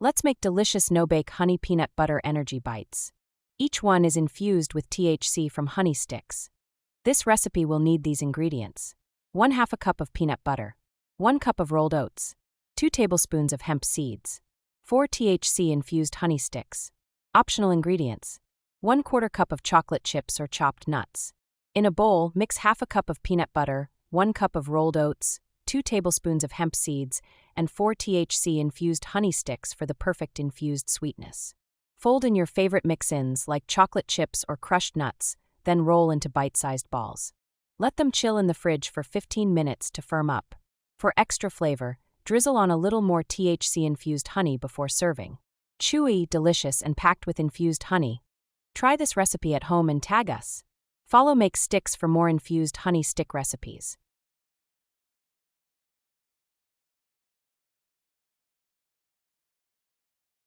Let's make delicious no-bake honey peanut butter energy bites. Each one is infused with THC from Honey Stix. This recipe will need these ingredients: 1/2 cup of peanut butter, 1 cup of rolled oats, 2 tablespoons of hemp seeds, 4 THC Infused Honey Stix. Optional ingredients: 1/4 cup of chocolate chips or chopped nuts. In a bowl, mix 1/2 cup of peanut butter, 1 cup of rolled oats, 2 tablespoons of hemp seeds, and 4 THC Infused Honey Stix for the perfect infused sweetness. Fold in your favorite mix-ins like chocolate chips or crushed nuts, then roll into bite-sized balls. Let them chill in the fridge for 15 minutes to firm up. For extra flavor, drizzle on a little more THC-infused honey before serving. Chewy, delicious, and packed with infused honey. Try this recipe at home and tag us. Follow Make Stix for more infused honey stick recipes.